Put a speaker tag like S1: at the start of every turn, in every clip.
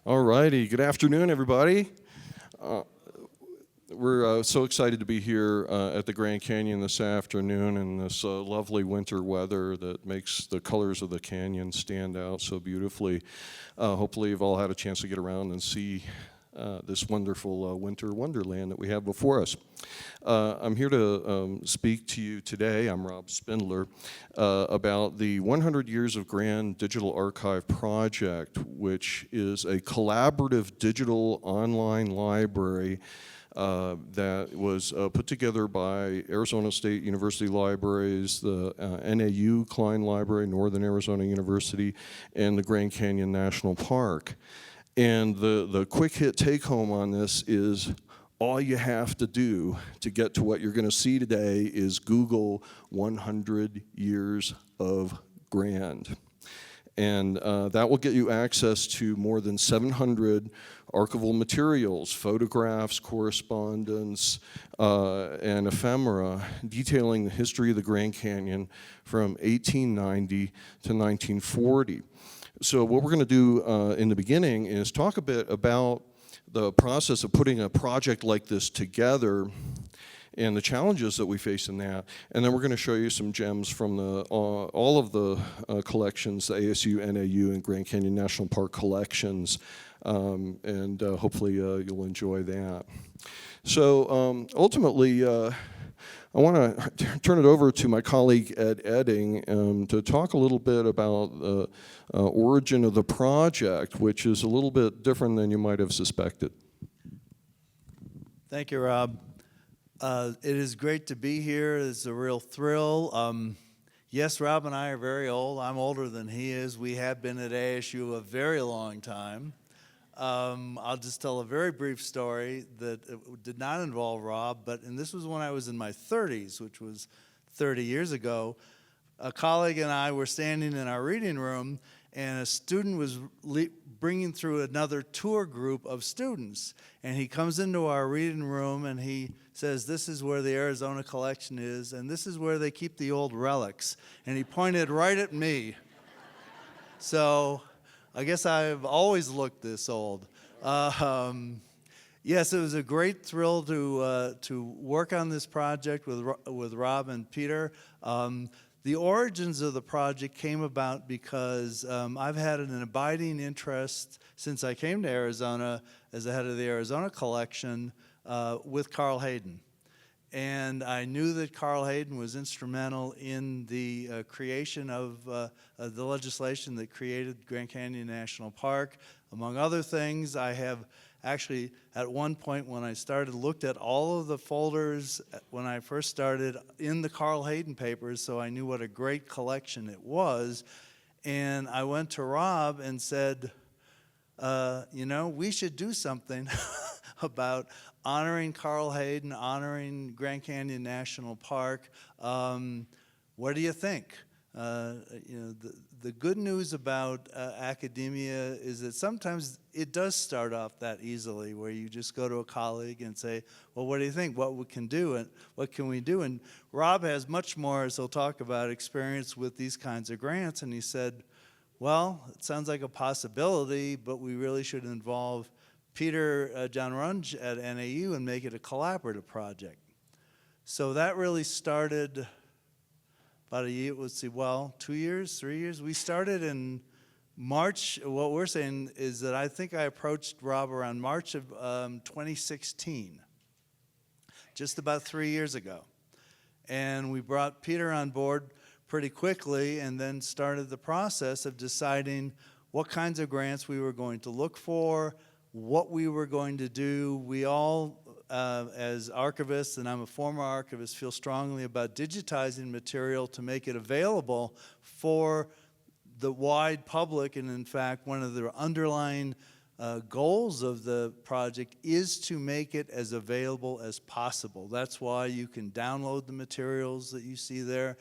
S1: All righty, good afternoon, everybody. We're so excited to be here at the Grand Canyon this afternoon in this lovely winter weather that makes the colors of the canyon stand out so beautifully. Hopefully you've all had a chance to get around and see this wonderful winter wonderland that we have before us. I'm here to speak to you today, I'm Rob Spindler, about the 100 Years of Grand Digital Archive project, which is a collaborative digital online library that was put together by Arizona State University Libraries, the NAU Cline Library, Northern Arizona University, and the Grand Canyon National Park. And the quick hit take home on this is all you have to do to get to what you're going to see today is Google 100 Years of Grand. And that will get you access to more than 700 archival materials, photographs, correspondence, and ephemera detailing the history of the Grand Canyon from 1890 to 1940. So what we're going to do in the beginning is talk a bit about the process of putting a project like this together and the challenges that we face in that. And then we're going to show you some gems from all of the collections, the ASU, NAU, and Grand Canyon National Park collections. And hopefully you'll enjoy that. So ultimately, I want to turn it over to my colleague Ed Oetting to talk a little bit about the origin of the project, which is a little bit different than you might have suspected.
S2: Thank you, Rob. It is great to be here. It's a real thrill. Yes, Rob and I are very old. I'm older than he is. We have been at ASU a very long time. I'll just tell a very brief story that did not involve Rob, and this was when I was in my 30s, which was 30 years ago. A colleague and I were standing in our reading room, and a student was bringing through another tour group of students. And he comes into our reading room, and he says, "This is where the Arizona collection is, and this is where they keep the old relics." And he pointed right at me. So I guess I've always looked this old. Yes, it was a great thrill to work on this project with Rob and Peter. The origins of the project came about because I've had an abiding interest since I came to Arizona as the head of the Arizona collection with Carl Hayden. And I knew that Carl Hayden was instrumental in the creation of the legislation that created Grand Canyon National Park. Among other things, I have actually, at one point when I started, looked at all of the folders when I first started in the Carl Hayden papers, so I knew what a great collection it was. And I went to Rob and said, you know, we should do something about honoring Carl Hayden, honoring Grand Canyon National Park. What do you think? You know, the good news about academia is that sometimes it does start off that easily, where you just go to a colleague and say, well, what do you think? What we can do and what can we do? And Rob has much more, as he'll talk about, experience with these kinds of grants. And he said, well, it sounds like a possibility, but we really should involve Peter John Runge at NAU and make it a collaborative project. So that really started about a year, let's see, well, 2 years, 3 years. We started in March. What we're saying is that I think I approached Rob around March of 2016, just about 3 years ago. And we brought Peter on board pretty quickly and then started the process of deciding what kinds of grants we were going to look for, what we were going to do. We all, as archivists, and I'm a former archivist, feel strongly about digitizing material to make it available for the wide public. And in fact, one of the underlying goals of the project is to make it as available as possible. That's why you can download the materials that you see there,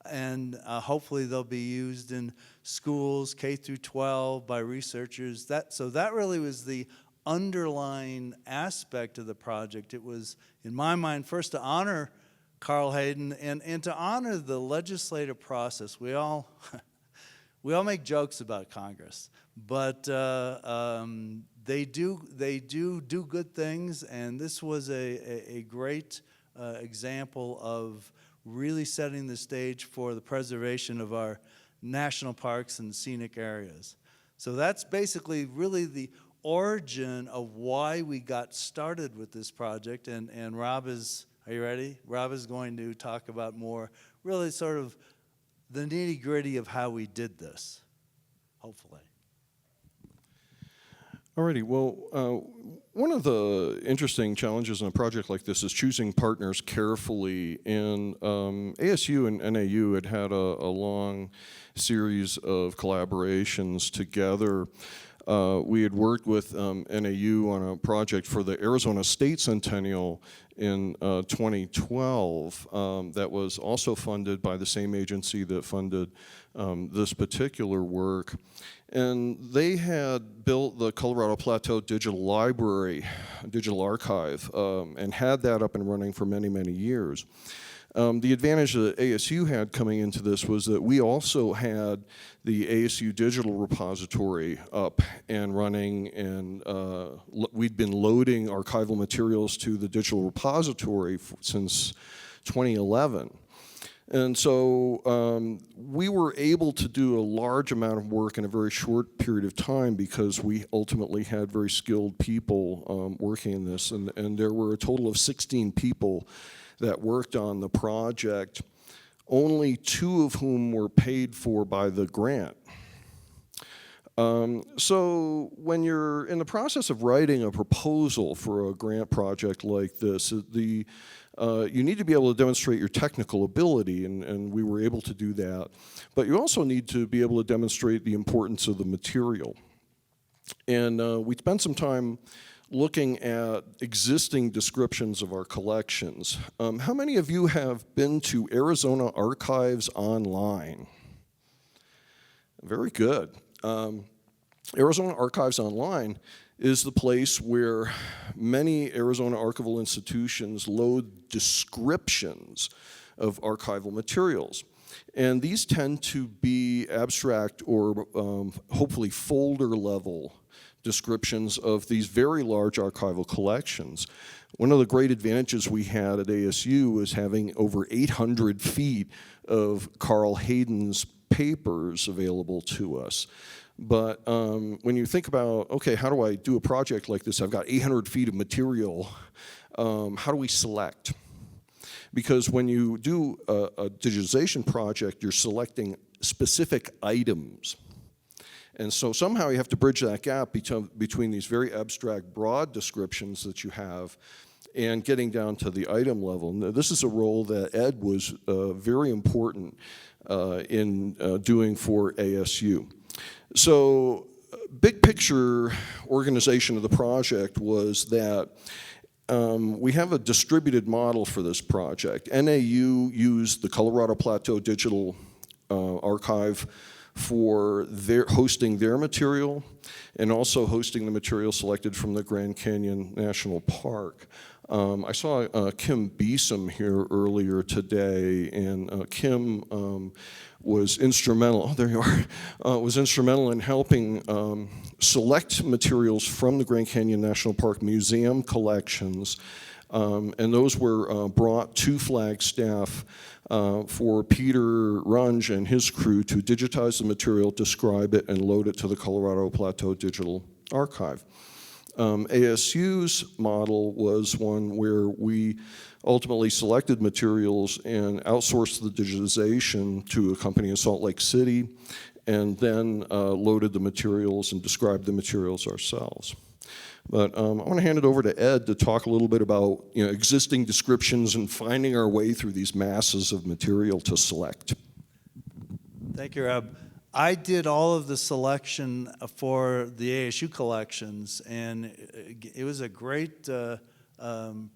S2: and hopefully they'll be used in schools, K through 12, by researchers. So that really was the underlying aspect of the project. It was, in my mind, first to honor Carl Hayden and to honor the legislative process. We all make jokes about Congress, but they do good things, and this was a great example of really setting the stage for the preservation of our national parks and scenic areas. So that's basically really the origin of why we got started with this project, and Rob is, are you ready? Rob is going to talk about more, really sort of the nitty-gritty of how we did this, hopefully.
S1: Alrighty, well, one of the interesting challenges in a project like this is choosing partners carefully, and ASU and NAU had a long series of collaborations together. We had worked with NAU on a project for the Arizona State Centennial in 2012 that was also funded by the same agency that funded this particular work. And they had built the Colorado Plateau Digital Library, digital archive, and had that up and running for many, many years. The advantage that ASU had coming into this was that we also had the ASU digital repository up and running, and we'd been loading archival materials to the digital repository since 2011. And so we were able to do a large amount of work in a very short period of time because we ultimately had very skilled people working in this, and there were a total of 16 people that worked on the project, only 2 of whom were paid for by the grant. So when you're in the process of writing a proposal for a grant project like this, you need to be able to demonstrate your technical ability, and we were able to do that. But you also need to be able to demonstrate the importance of the material. And we spent some time looking at existing descriptions of our collections. How many of you have been to Arizona Archives Online? Very good. Arizona Archives Online is the place where many Arizona archival institutions load descriptions of archival materials. And these tend to be abstract or hopefully folder level descriptions of these very large archival collections. One of the great advantages we had at ASU was having over 800 feet of Carl Hayden's papers available to us. But when you think about, okay, how do I do a project like this? I've got 800 feet of material. How do we select? Because when you do a digitization project, you're selecting specific items. And so somehow you have to bridge that gap between these very abstract, broad descriptions that you have and getting down to the item level. Now, this is a role that Ed was very important in doing for ASU. So big picture organization of the project was that we have a distributed model for this project. NAU used the Colorado Plateau Digital Archive for hosting their material and also hosting the material selected from the Grand Canyon National Park. I saw Kim Beeson here earlier today, and Kim was instrumental, oh there you are, was instrumental in helping select materials from the Grand Canyon National Park Museum collections, and those were brought to Flagstaff for Peter Runge and his crew to digitize the material, describe it, and load it to the Colorado Plateau Digital Archive. ASU's model was one where we ultimately selected materials and outsourced the digitization to a company in Salt Lake City, and then loaded the materials and described the materials ourselves. But I want to hand it over to Ed to talk a little bit about existing descriptions and finding our way through these masses of material to select.
S2: Thank you, Rob. I did all of the selection for the ASU collections, and it was a great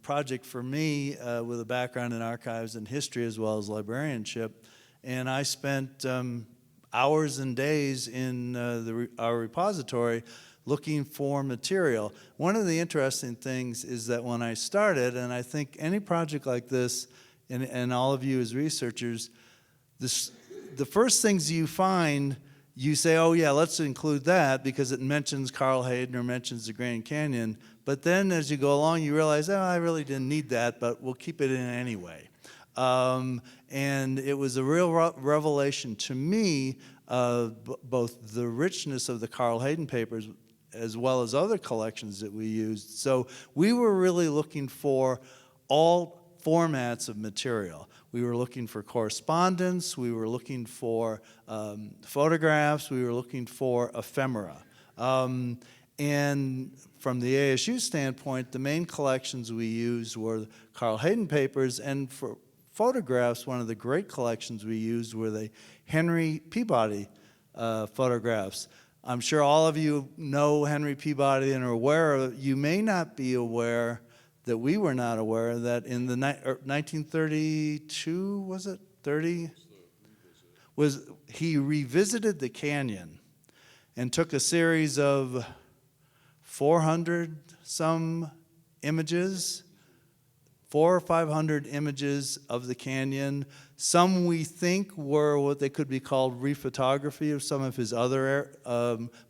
S2: project for me with a background in archives and history as well as librarianship. And I spent hours and days in our repository looking for material. One of the interesting things is that when I started, and I think any project like this, and all of you as researchers, the first things you find, you say, oh yeah, let's include that because it mentions Carl Hayden or mentions the Grand Canyon. But then as you go along, you realize, oh, I really didn't need that, but we'll keep it in anyway. And it was a real revelation to me of both the richness of the Carl Hayden papers as well as other collections that we used. So we were really looking for all formats of material. We were looking for correspondence, we were looking for photographs, we were looking for ephemera. And from the ASU standpoint, the main collections we used were Carl Hayden papers, and for photographs, one of the great collections we used were the Henry Peabody photographs. I'm sure all of you know Henry Peabody and are aware of it. You may not be aware that we were not aware that in the 1932, was it 30? Was he revisited the canyon and took a series of 400 some images, 400 or 500 images of the canyon. Some we think were what they could be called rephotography of some of his other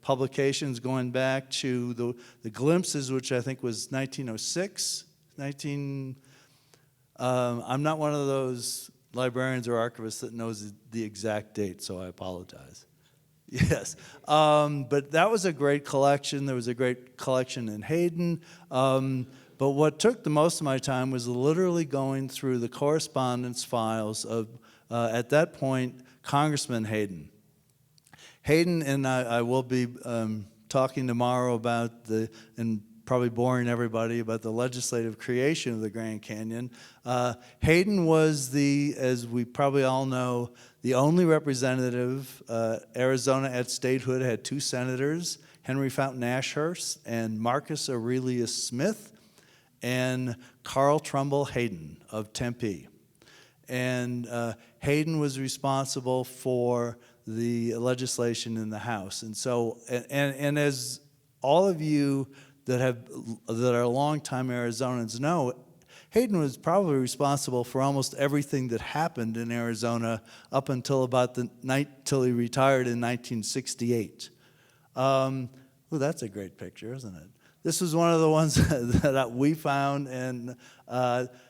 S2: publications going back to the Glimpses, which I think was 1906. I'm not one of those librarians or archivists that knows the exact date, so I apologize. Yes, but that was a great collection. There was a great collection in Hayden. But what took the most of my time was literally going through the correspondence files of, at that point, Congressman Hayden. Hayden, and I will be talking tomorrow about and probably boring everybody about the legislative creation of the Grand Canyon. Hayden was as we probably all know, the only representative. Arizona at statehood had 2 senators, Henry Fountain Ashurst and Marcus Aurelius Smith, and Carl Trumbull Hayden of Tempe. And Hayden was responsible for the legislation in the House. And so, and as all of you that are longtime Arizonans know, Hayden was probably responsible for almost everything that happened in Arizona up until about the night till he retired in 1968. Well, that's a great picture, isn't it? This was one of the ones that we found, and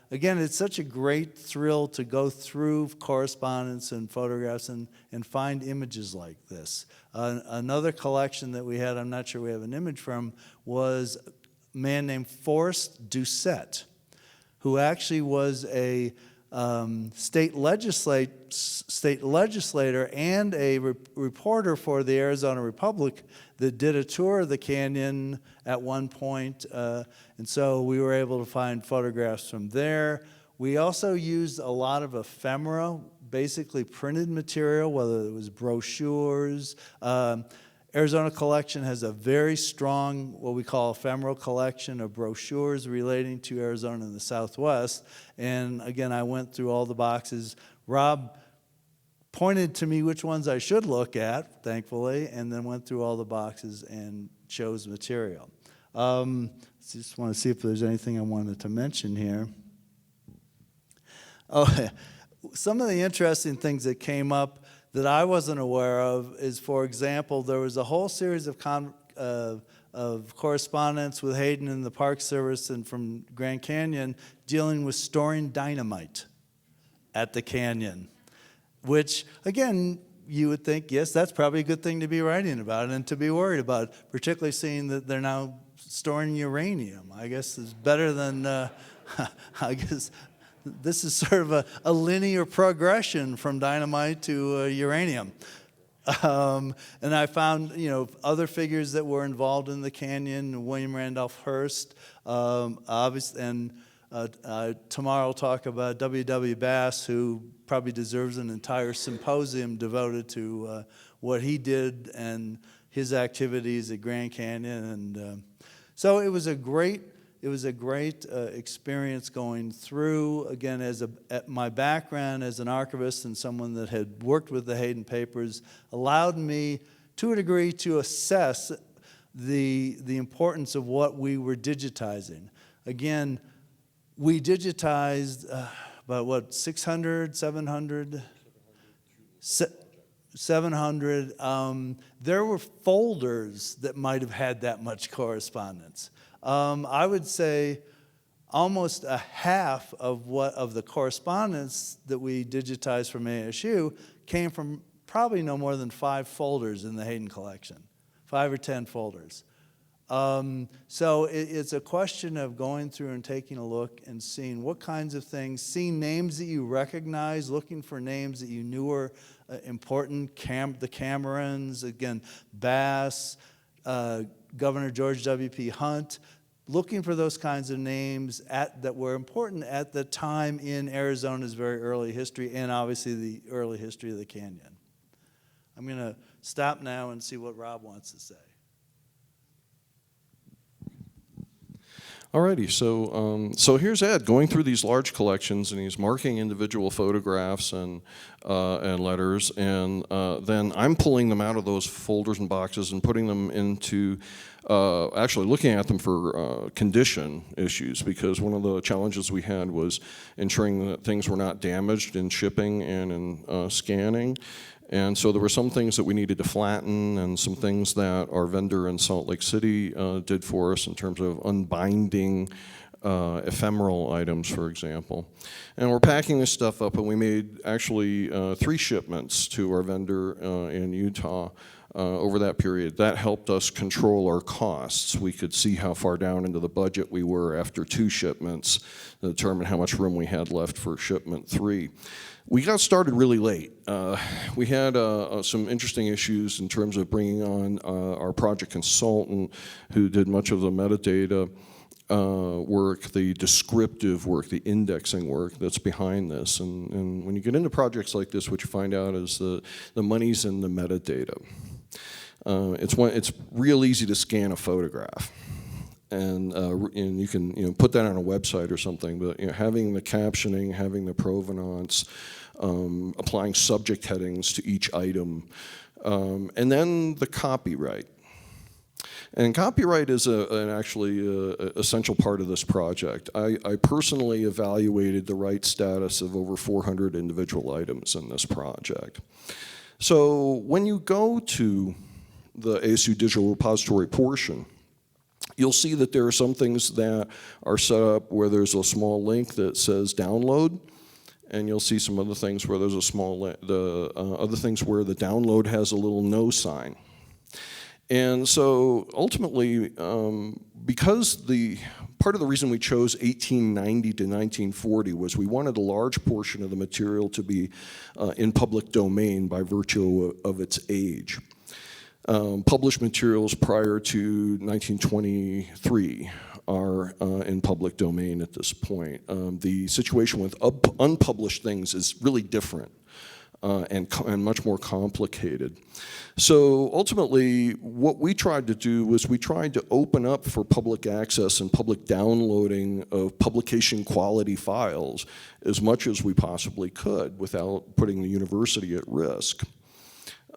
S2: again, it's such a great thrill to go through correspondence and photographs and find images like this. Another collection that we had, I'm not sure we have an image from, was a man named Forrest Doucette, who actually was a state legislator and a reporter for the Arizona Republic that did a tour of the canyon at one point, and so we were able to find photographs from there. We also used a lot of ephemera, basically printed material, whether it was brochures. Arizona Collection has a very strong, what we call ephemeral collection of brochures relating to Arizona and the Southwest. And again, I went through all the boxes. Rob pointed to me which ones I should look at, thankfully, and then went through all the boxes and chose material. Just want to see if there's anything I wanted to mention here. Oh, some of the interesting things that came up that I wasn't aware of is, for example, there was a whole series of correspondence with Hayden and the Park Service and from Grand Canyon dealing with storing dynamite at the canyon, which, again, you would think, yes, that's probably a good thing to be writing about and to be worried about, particularly seeing that they're now storing uranium. I guess is better than, I guess, this is sort of a linear progression from dynamite to uranium. And I found, other figures that were involved in the canyon, William Randolph Hearst, obviously, and tomorrow I'll talk about W.W. Bass, who probably deserves an entire symposium devoted to what he did and his activities at Grand Canyon. And so it was a great experience going through. Again, my background as an archivist and someone that had worked with the Hayden papers allowed me, to a degree, to assess the importance of what we were digitizing. Again, we digitized about 600, 700? 700. There were folders that might have had that much correspondence. I would say almost a half of the correspondence that we digitized from ASU came from probably no more than 5 folders in the Hayden collection, 5 or 10 folders. So it's a question of going through and taking a look and seeing what kinds of things, seeing names that you recognize, looking for names that you knew were important, the Camerons, again, Bass, Governor George W.P. Hunt, looking for those kinds of names that were important at the time in Arizona's very early history and obviously the early history of the canyon. I'm going to stop now and see what Rob wants to say.
S1: Alrighty, so here's Ed going through these large collections, and he's marking individual photographs and letters, and then I'm pulling them out of those folders and boxes and putting them into, actually looking at them for condition issues, because one of the challenges we had was ensuring that things were not damaged in shipping and in scanning. And so there were some things that we needed to flatten and some things that our vendor in Salt Lake City did for us in terms of unbinding ephemeral items, for example. And we're packing this stuff up, and we made actually 3 shipments to our vendor in Utah over that period. That helped us control our costs. We could see how far down into the budget we were after 2 shipments to determine how much room we had left for shipment 3. We got started really late. We had some interesting issues in terms of bringing on our project consultant who did much of the metadata work, the descriptive work, the indexing work that's behind this. And when you get into projects like this, what you find out is the money's in the metadata. It's real easy to scan a photograph. And you can put that on a website or something, but having the captioning, having the provenance, applying subject headings to each item, and then the copyright. And copyright is actually an essential part of this project. I personally evaluated the rights status of over 400 individual items in this project. So when you go to the ASU Digital Repository portion, you'll see that there are some things that are set up where there's a small link that says download, and you'll see some other things where there's a small other things where the download has a little no sign. And so ultimately, because part of the reason we chose 1890 to 1940 was we wanted a large portion of the material to be in public domain by virtue of its age. Published materials prior to 1923 are in public domain at this point. The situation with unpublished things is really different and much more complicated. So ultimately, what we tried to do was we tried to open up for public access and public downloading of publication quality files as much as we possibly could without putting the university at risk.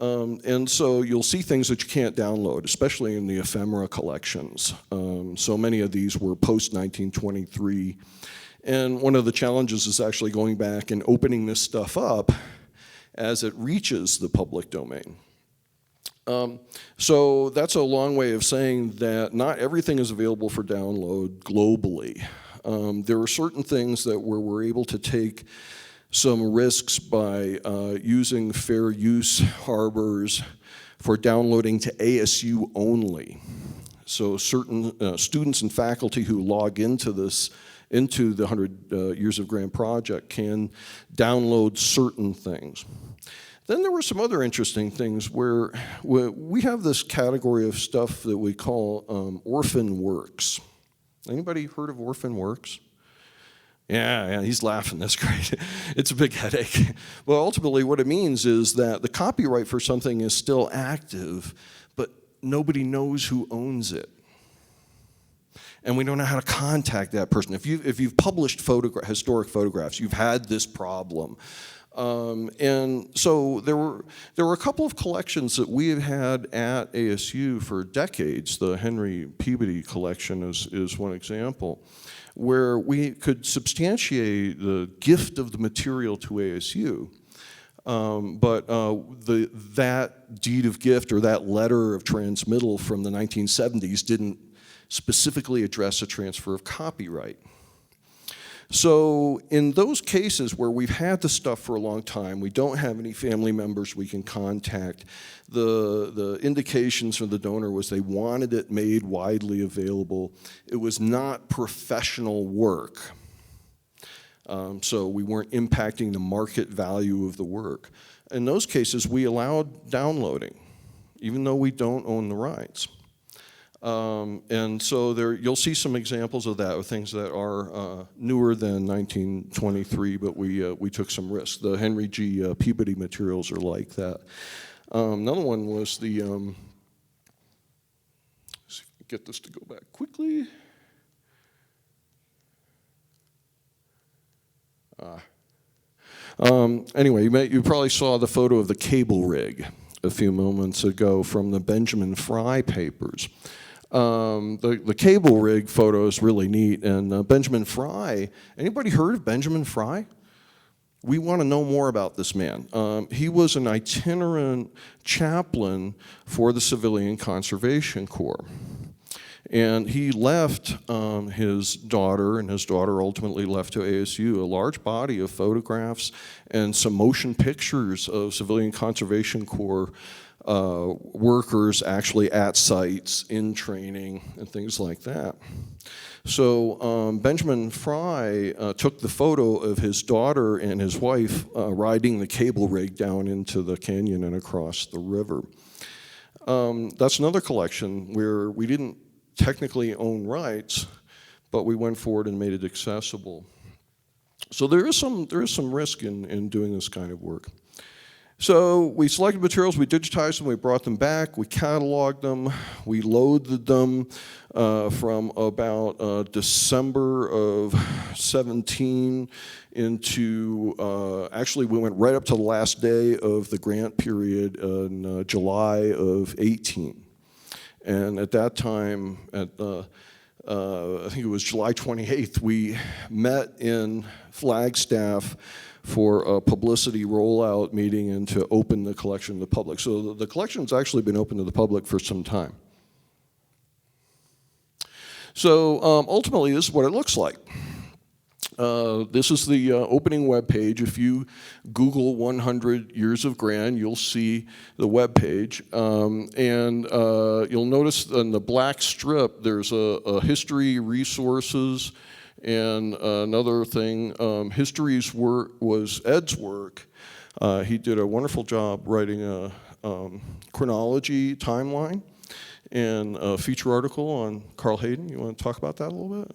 S1: And so you'll see things that you can't download, especially in the ephemera collections. So many of these were post-1923. And one of the challenges is actually going back and opening this stuff up as it reaches the public domain. So that's a long way of saying that not everything is available for download globally. There are certain things that where we're able to take some risks by using fair use harbors for downloading to ASU only. So certain students and faculty who log into the 100 Years of Grant project can download certain things. Then there were some other interesting things where we have this category of stuff that we call orphan works. Anybody heard of orphan works? Yeah, he's laughing, that's great. It's a big headache. Well, ultimately what it means is that the copyright for something is still active, but nobody knows who owns it. And we don't know how to contact that person. If you've published historic photographs, you've had this problem. And so there were a couple of collections that we have had at ASU for decades. The Henry Peabody collection is one example, where we could substantiate the gift of the material to ASU But that deed of gift or that letter of transmittal from the 1970s didn't specifically address a transfer of copyright. So in those cases where we've had the stuff for a long time, we don't have any family members we can contact, the indications from the donor was they wanted it made widely available. It was not professional work. So we weren't impacting the market value of the work. In those cases, we allowed downloading, even though we don't own the rights. And so you'll see some examples of that, of things that are newer than 1923, but we took some risks. The Henry G. Peabody materials are like that. Another one was the, let's see if I can get this to go back quickly. Anyway, you probably saw the photo of the cable rig a few moments ago from the Benjamin Fry papers. The cable rig photo is really neat, and Benjamin Fry, anybody heard of Benjamin Fry? We want to know more about this man. He was an itinerant chaplain for the Civilian Conservation Corps. And he left his daughter, and his daughter ultimately left to ASU, a large body of photographs and some motion pictures of Civilian Conservation Corps workers actually at sites, in training, and things like that. So Benjamin Fry took the photo of his daughter and his wife riding the cable rig down into the canyon and across the river. That's another collection where we didn't technically own rights, but we went forward and made it accessible. So there is some risk in doing this kind of work. So we selected materials, we digitized them, we brought them back, we cataloged them, we loaded them from about December of 17 into, actually we went right up to the last day of the grant period in July of 18. And at that time, I think it was July 28th, we met in Flagstaff for a publicity rollout meeting and to open the collection to the public. So the collection's actually been open to the public for some time. So ultimately, this is what it looks like. This is the opening web page. If you Google 100 Years of Grand, you'll see the web page. And you'll notice in the black strip, there's a history, resources, and another thing. History's work was Ed's work. He did a wonderful job writing a chronology timeline and a feature article on Carl Hayden. You want to talk about that a little bit?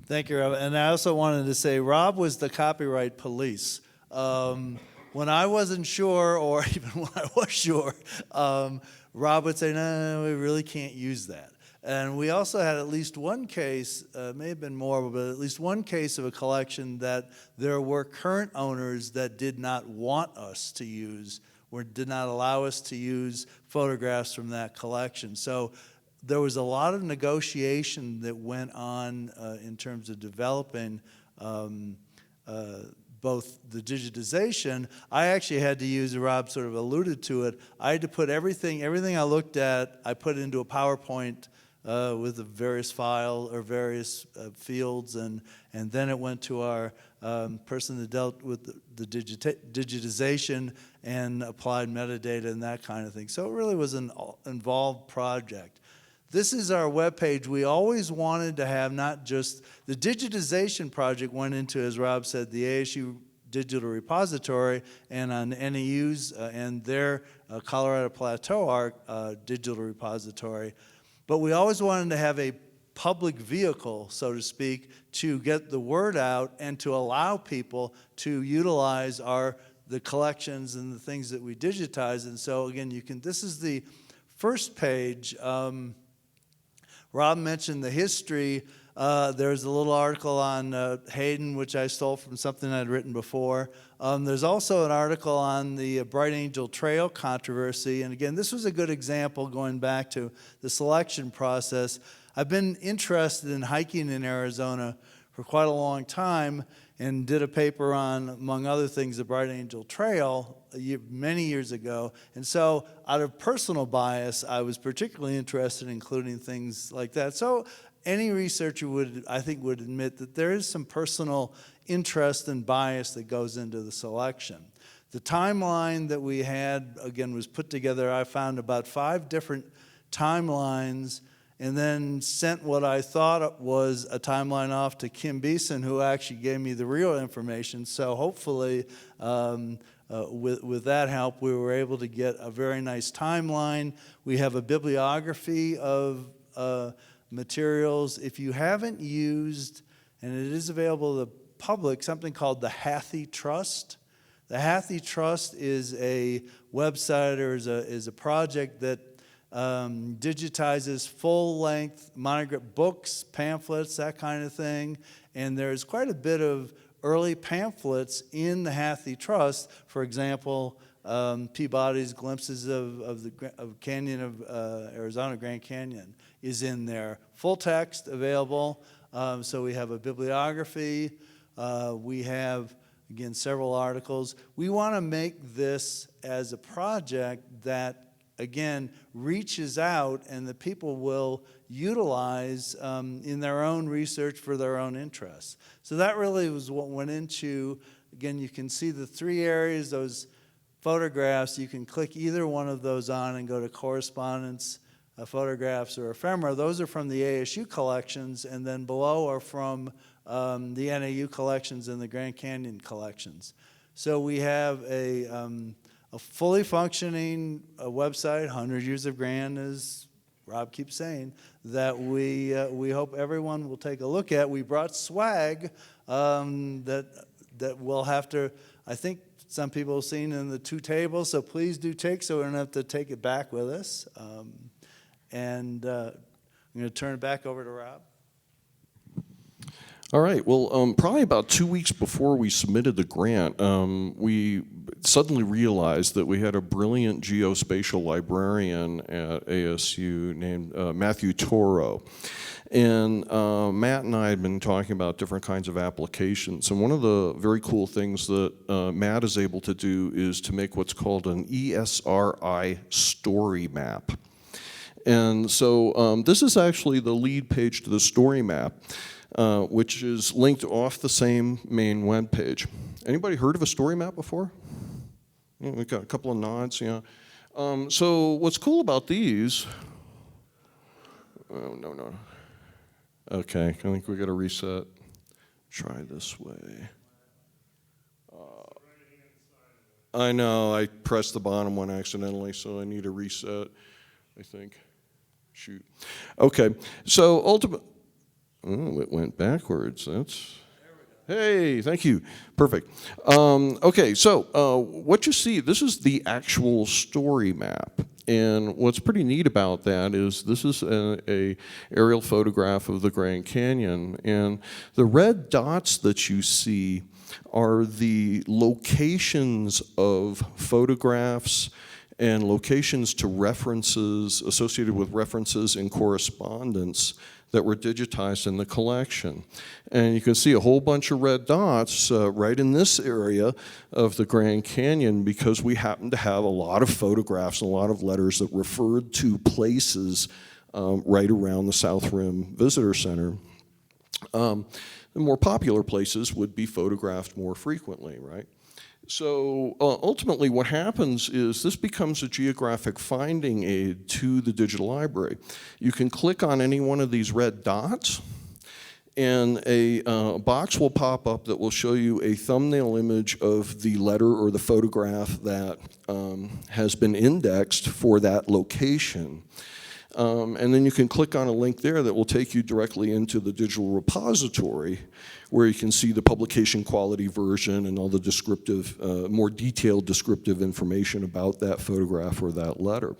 S2: Thank you, Rob. And I also wanted to say Rob was the copyright police. When I wasn't sure, or even when I was sure, Rob would say, no, we really can't use that. And we also had at least one case, may have been more, but at least one case of a collection that there were current owners that did not want us to use, or did not allow us to use photographs from that collection. So there was a lot of negotiation that went on in terms of developing both the digitization. I actually had to use, Rob sort of alluded to it, I had to put everything I looked at, I put it into a PowerPoint with the various file or various fields, and then it went to our person that dealt with the digitization and applied metadata and that kind of thing. So it really was an involved project. This is our webpage. We always wanted to have not just the digitization project went into, as Rob said, the ASU Digital Repository and on NEU's and their Colorado Plateau Digital Repository. But we always wanted to have a public vehicle, so to speak, to get the word out and to allow people to utilize the collections and the things that we digitize. And so again, this is the first page. Rob mentioned the history. There's a little article on Hayden, which I stole from something I'd written before. There's also an article on the Bright Angel Trail controversy. And again, this was a good example going back to the selection process. I've been interested in hiking in Arizona for quite a long time and did a paper on, among other things, the Bright Angel Trail many years ago. And so out of personal bias, I was particularly interested in including things like that. So any researcher would, I think, would admit that there is some personal interest and bias that goes into the selection. The timeline that we had, again, was put together. I found about 5 different timelines and then sent what I thought was a timeline off to Kim Beeson, who actually gave me the real information. So hopefully, with that help, we were able to get a very nice timeline. We have a bibliography of materials. If you haven't used, and it is available to the public, something called the Hathy Trust. The Hathy Trust is a website or is a project that digitizes full-length monograph books, pamphlets, that kind of thing. And there's quite a bit of early pamphlets in the Hathy Trust. For example, Peabody's Glimpses of Canyon of Arizona, Grand Canyon, is in there. Full text available. So we have a bibliography. We have, again, several articles. We want to make this as a project that, again, reaches out and the people will utilize in their own research for their own interests. So that really was what went into, again, you can see the 3 areas, those photographs. You can click either one of those on and go to correspondence, photographs, or ephemera. Those are from the ASU collections, and then below are from the NAU collections and the Grand Canyon collections. So we have a fully functioning website, 100 Years of Grand, as Rob keeps saying, that we hope everyone will take a look at. We brought swag that we'll have to, I think some people have seen in the 2 tables, so please do take, so we don't have to take it back with us. I'm going to turn it back over to Rob.
S1: All right, well, probably about 2 weeks before we submitted the grant, we suddenly realized that we had a brilliant geospatial librarian at ASU named Matthew Toro. And Matt and I had been talking about different kinds of applications. And one of the very cool things that Matt is able to do is to make what's called an ESRI story map. And so this is actually the lead page to the story map, which is linked off the same main web page. Anybody heard of a story map before? Yeah, we got a couple of nods, yeah. So what's cool about these, oh, no. Okay, I think we got to reset. Try this way. I know, I pressed the bottom one accidentally, so I need a reset, I think. Shoot. Okay, so ultimately, oh, it went backwards. That's, hey, thank you. Perfect. Okay, so what you see, this is the actual story map. And what's pretty neat about that is this is a aerial photograph of the Grand Canyon. And the red dots that you see are the locations of photographs and locations to references associated with references in correspondence that were digitized in the collection. And you can see a whole bunch of red dots right in this area of the Grand Canyon because we happen to have a lot of photographs and a lot of letters that referred to places right around the South Rim Visitor Center. The more popular places would be photographed more frequently, right? So ultimately what happens is this becomes a geographic finding aid to the digital library. You can click on any one of these red dots and a box will pop up that will show you a thumbnail image of the letter or the photograph that has been indexed for that location. And then you can click on a link there that will take you directly into the digital repository where you can see the publication quality version and all the descriptive, more detailed descriptive information about that photograph or that letter.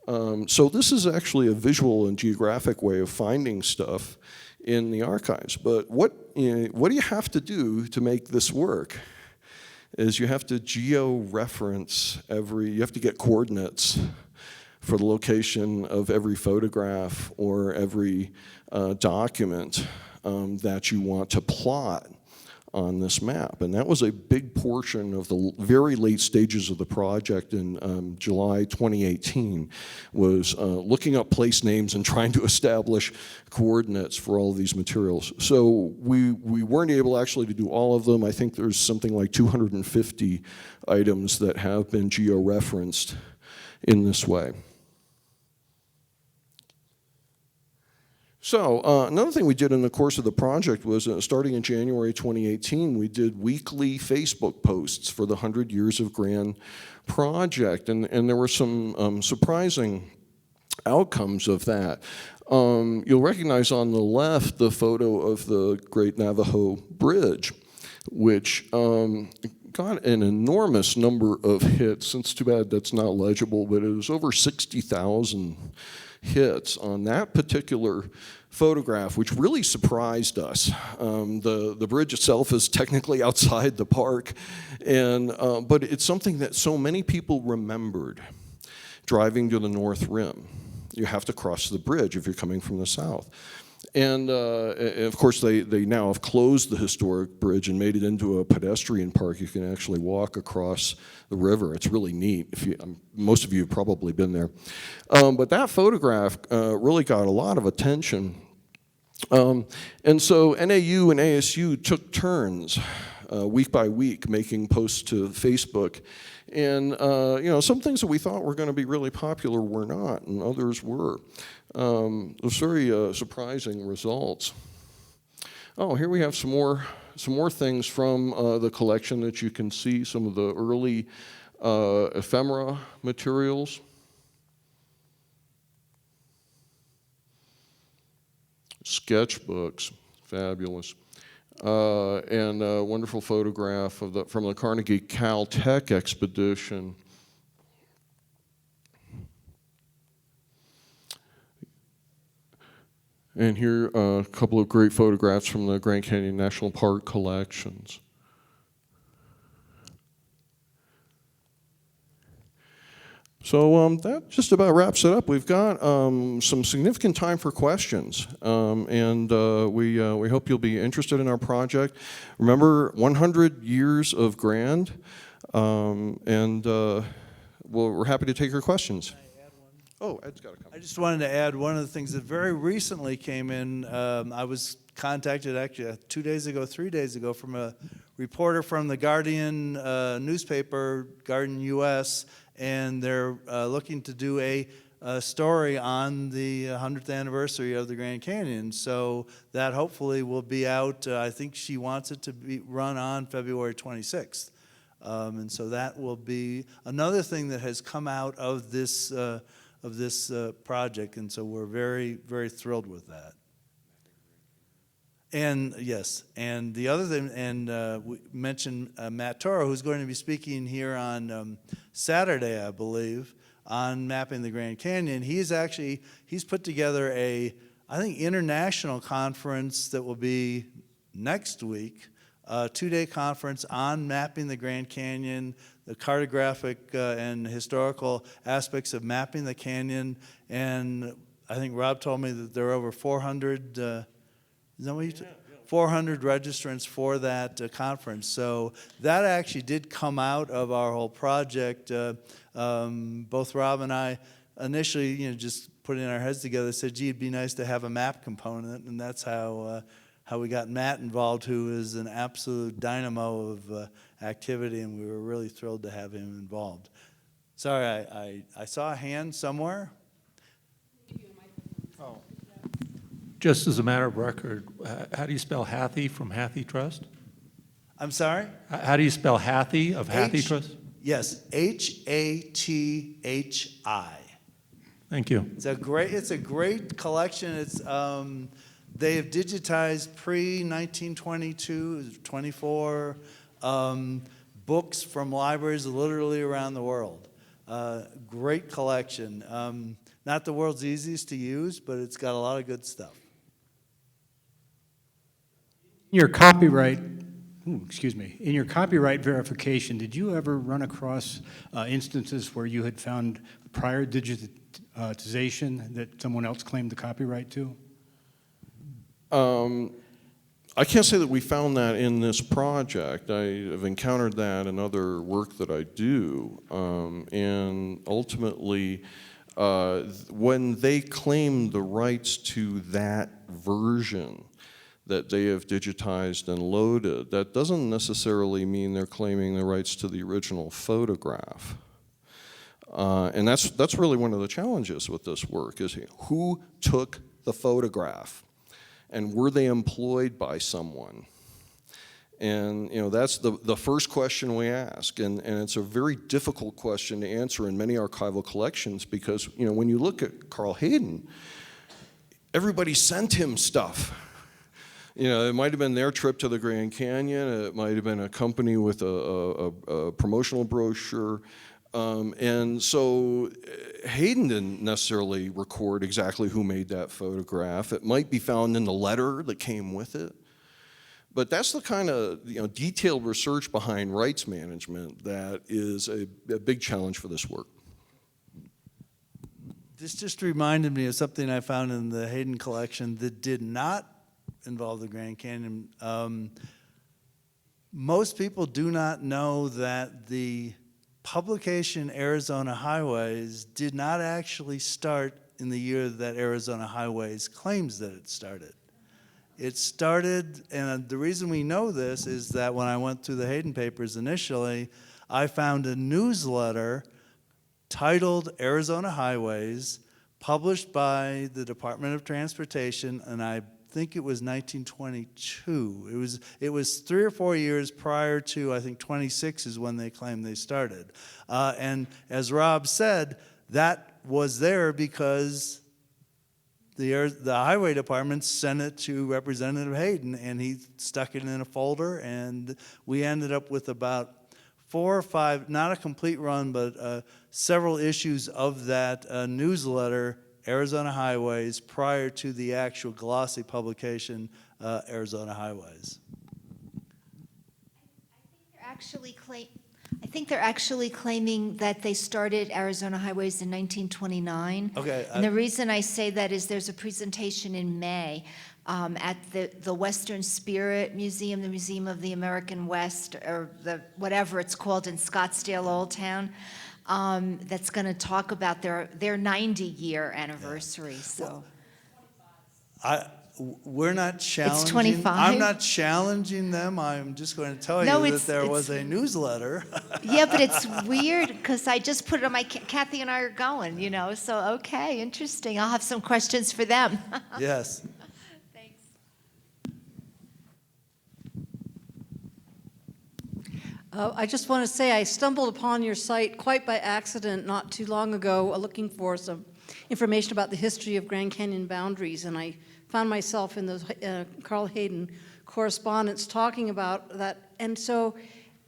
S1: So this is actually a visual and geographic way of finding stuff in the archives. But what do you have to do to make this work? Is you have to geo-reference you have to get coordinates for the location of every photograph or every document that you want to plot on this map. And that was a big portion of the very late stages of the project in July 2018, was looking up place names and trying to establish coordinates for all of these materials. So we weren't able actually to do all of them. I think there's something like 250 items that have been geo-referenced in this way. So another thing we did in the course of the project was starting in January 2018, we did weekly Facebook posts for the 100 Years of Grand project, and there were some surprising outcomes of that. You'll recognize on the left the photo of the Great Navajo Bridge, which got an enormous number of hits. It's too bad that's not legible, but it was over 60,000 hits on that particular photograph, which really surprised us. The bridge itself is technically outside the park, but it's something that so many people remembered driving to the North Rim. You have to cross the bridge if you're coming from the south. And of course, they now have closed the historic bridge and made it into a pedestrian park. You can actually walk across the river. It's really neat. Most of you have probably been there. But that photograph really got a lot of attention. And so NAU and ASU took turns week by week making posts to Facebook. And some things that we thought were going to be really popular were not, and others were. It was very surprising results. Oh, here we have some more things from the collection that you can see, some of the early ephemera materials. Sketchbooks, fabulous. And a wonderful photograph from the Carnegie Caltech expedition. And here a couple of great photographs from the Grand Canyon National Park collections. So that just about wraps it up. We've got some significant time for questions, and we hope you'll be interested in our project. Remember, 100 years of Grand, and we're happy to take your questions. Oh, Ed's got a comment.
S2: I just wanted to add one of the things that very recently came in. I was contacted actually 2 days ago, 3 days ago, from a reporter from the Guardian newspaper, Guardian US, and they're looking to do a story on the 100th anniversary of the Grand Canyon. So that hopefully will be out. I think she wants it to be run on February 26th. And so that will be another thing that has come out of this project, and so we're very, very thrilled with that. And yes, and the other thing, and we mentioned Matt Toro, who's going to be speaking here on Saturday, I believe, on mapping the Grand Canyon. He's put together I think, international conference that will be next week, a 2-day conference on mapping the Grand Canyon, the cartographic and historical aspects of mapping the canyon. And I think Rob told me that there are over 400, is that what you said? 400 registrants for that conference. So that actually did come out of our whole project. Both Rob and I initially, just putting our heads together, said, gee, it'd be nice to have a map component, and that's how we got Matt involved, who is an absolute dynamo of activity, and we were really thrilled to have him involved. Sorry, I saw a hand somewhere.
S3: Oh. Just as a matter of record, how do you spell Hathy from Hathy Trust?
S2: I'm sorry?
S3: How do you spell Hathy of Hathy Trust?
S2: Yes, Hathi.
S3: Thank you.
S2: It's a great collection. It's they have digitized pre-1922, 24 books from libraries literally around the world. Great collection. Not the world's easiest to use, but it's got a lot of good stuff.
S4: Your copyright, in your copyright verification, did you ever run across instances where you had found prior digitization that someone else claimed the copyright to?
S1: I can't say that we found that in this project. I have encountered that in other work that I do. And ultimately, when they claim the rights to that version that they have digitized and loaded, that doesn't necessarily mean they're claiming the rights to the original photograph. And that's really one of the challenges with this work, is who took the photograph? And were they employed by someone? And that's the first question we ask, and it's a very difficult question to answer in many archival collections, because when you look at Carl Hayden, everybody sent him stuff. It might have been their trip to the Grand Canyon, it might have been a company with a promotional brochure. And so Hayden didn't necessarily record exactly who made that photograph. It might be found in the letter that came with it. But that's the kind of detailed research behind rights management that is a big challenge for this work.
S2: This just reminded me of something I found in the Hayden collection that did not involve the Grand Canyon. Most people do not know that the publication Arizona Highways did not actually start in the year that Arizona Highways claims that it started. It started, and the reason we know this is that when I went through the Hayden papers initially, I found a newsletter titled Arizona Highways, published by the Department of Transportation, and I think it was 1922. It was 3 or 4 years prior to, I think 26 is when they claim they started. And as Rob said, that was there because the highway department sent it to Representative Hayden, and he stuck it in a folder, and we ended up with about 4 or 5, not a complete run, but several issues of that newsletter, Arizona Highways, prior to the actual glossy publication, Arizona Highways.
S5: I think they're actually claiming that they started Arizona Highways in 1929.
S2: Okay.
S5: And the reason I say that is there's a presentation in May at the Western Spirit Museum, the Museum of the American West, or the whatever it's called in Scottsdale, Old Town. That's going to talk about their 90-year anniversary. So,
S2: we're not challenging.
S5: It's 25.
S2: I'm not challenging them. I'm just going to tell you that there was a newsletter.
S5: Yeah, but it's weird because I just put it on my. Kathy and I are going, So okay, interesting. I'll have some questions for them.
S2: Yes.
S5: Thanks.
S6: I just want to say I stumbled upon your site quite by accident not too long ago, looking for some information about the history of Grand Canyon boundaries, and I found myself in those Carl Hayden correspondence talking about that. And so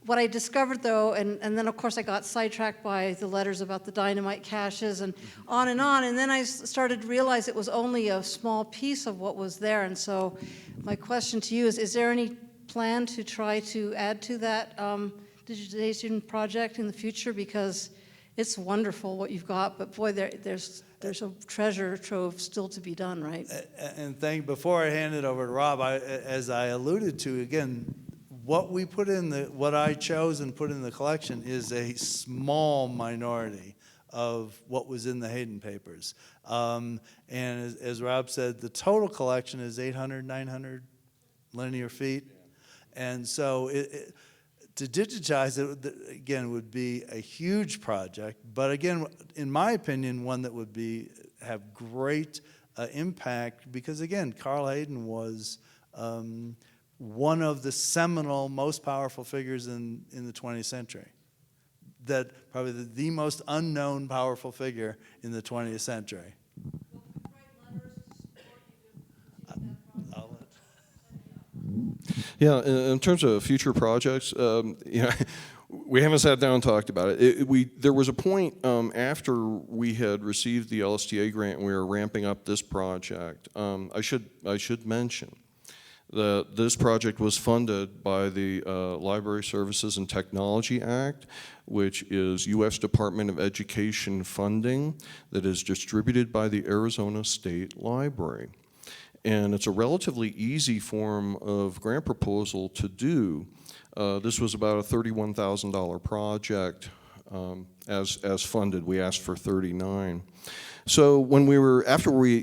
S6: what I discovered, though, and then, of course, I got sidetracked by the letters about the dynamite caches and then I started to realize it was only a small piece of what was there. And so my question to you is there any plan to try to add to that digitization project in the future? Because it's wonderful what you've got, but boy, there's a treasure trove still to be done, right?
S2: And before I hand it over to Rob, as I alluded to, again, what I chose and put in the collection is a small minority of what was in the Hayden papers. And as Rob said, the total collection is 800, 900 linear feet. And so to digitize it, again, would be a huge project, but again, in my opinion, one that would have great impact, because again, Carl Hayden was one of the seminal, most powerful figures in the 20th century. That probably the most unknown powerful figure in the 20th century.
S1: Yeah, in terms of future projects, we haven't sat down and talked about it. There was a point after we had received the LSTA grant and we were ramping up this project. I should mention that this project was funded by the Library Services and Technology Act, which is U.S. Department of Education funding that is distributed by the Arizona State Library. And it's a relatively easy form of grant proposal to do. This was about a $31,000 project as funded. We asked for 39. So when after we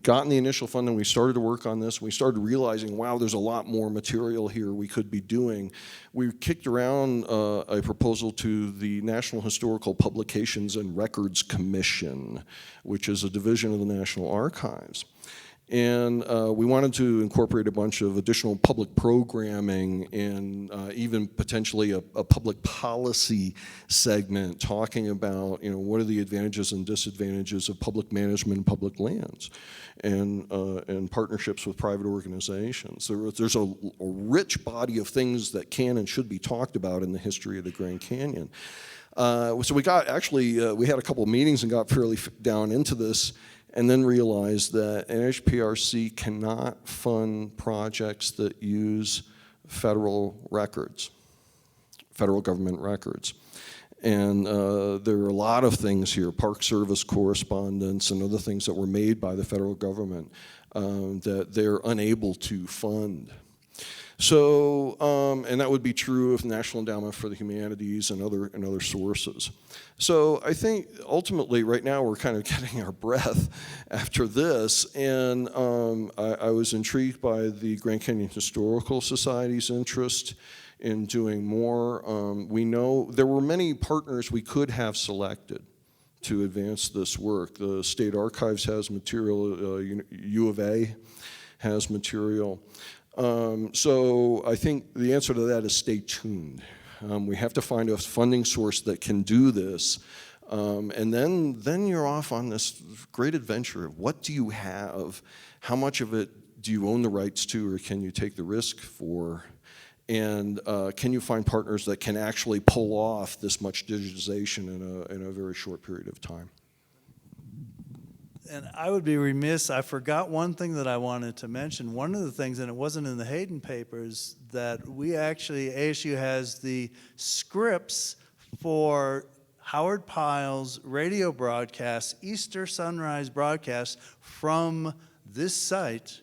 S1: got in the initial funding, we started to work on this, we started realizing, wow, there's a lot more material here we could be doing. We kicked around a proposal to the National Historical Publications and Records Commission, which is a division of the National Archives. And we wanted to incorporate a bunch of additional public programming and even potentially a public policy segment talking about, what are the advantages and disadvantages of public management and public lands and partnerships with private organizations. There's a rich body of things that can and should be talked about in the history of the Grand Canyon. So we had a couple of meetings and got fairly down into this, and then realized that NHPRC cannot fund projects that use federal records, federal government records. And there are a lot of things here, Park Service correspondence and other things that were made by the federal government that they're unable to fund. So, and that would be true of National Endowment for the Humanities and other sources. So I think ultimately right now we're kind of getting our breath after this, and I was intrigued by the Grand Canyon Historical Society's interest in doing more. We know there were many partners we could have selected to advance this work. The State Archives has material, U of A has material. So I think the answer to that is stay tuned. We have to find a funding source that can do this. And then you're off on this great adventure of what do you have, how much of it do you own the rights to or can you take the risk for, and can you find partners that can actually pull off this much digitization in a very short period of time.
S2: And I would be remiss, I forgot one thing that I wanted to mention. One of the things, and it wasn't in the Hayden papers, that we actually, ASU has the scripts for Howard Pyle's radio broadcast, Easter sunrise broadcast from this site,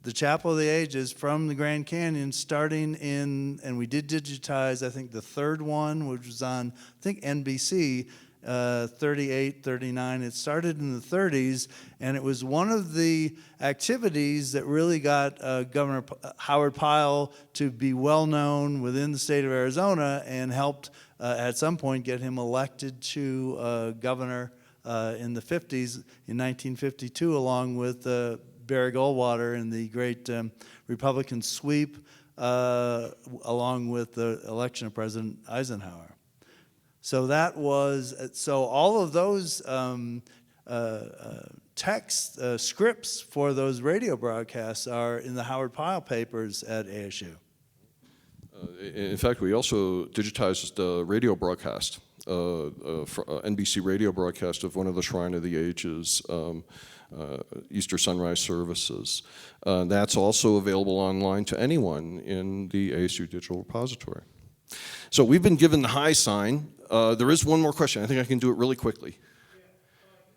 S2: the Chapel of the Ages, from the Grand Canyon, starting in, and we did digitize, I think, the third one, which was on, I think, NBC, 38, 39. It started in the 30s, and it was one of the activities that really got Governor Howard Pyle to be well known within the state of Arizona and helped at some point get him elected to governor in the 50s, in 1952, along with Barry Goldwater in the great Republican sweep, along with the election of President Eisenhower. So that was, so all of those text scripts for those radio broadcasts are in the Howard Pyle papers at ASU.
S1: In fact, we also digitized the radio broadcast, NBC radio broadcast of one of the Shrine of the Ages Easter sunrise services. That's also available online to anyone in the ASU Digital Repository. So we've been given the high sign. There is one more question. I think I can do it really quickly.
S7: You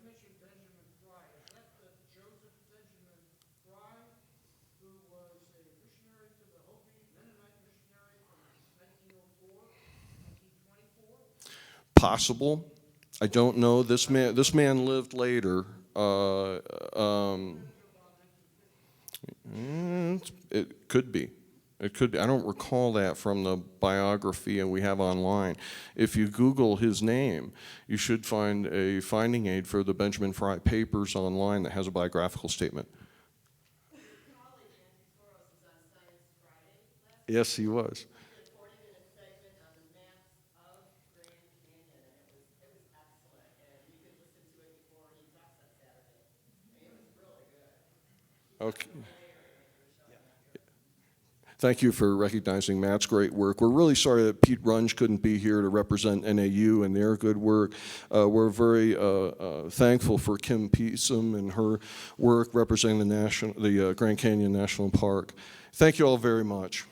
S7: mentioned Benjamin Fry. Is that the Joseph Benjamin Fry, who was a missionary to the Hopi, Mennonite missionary from 1904, 1924?
S1: Possible. I don't know. This man lived later. It could be. It could be. I don't recall that from the biography we have online. If you Google his name, you should find a finding aid for the Benjamin Fry papers online that has a biographical statement. Yes, he was. Okay. thank you for recognizing Matt's great work. We're really sorry that Pete Runge couldn't be here to represent NAU and their good work. We're very thankful for Kim Peasom and her work representing the Grand Canyon National Park. Thank you all very much.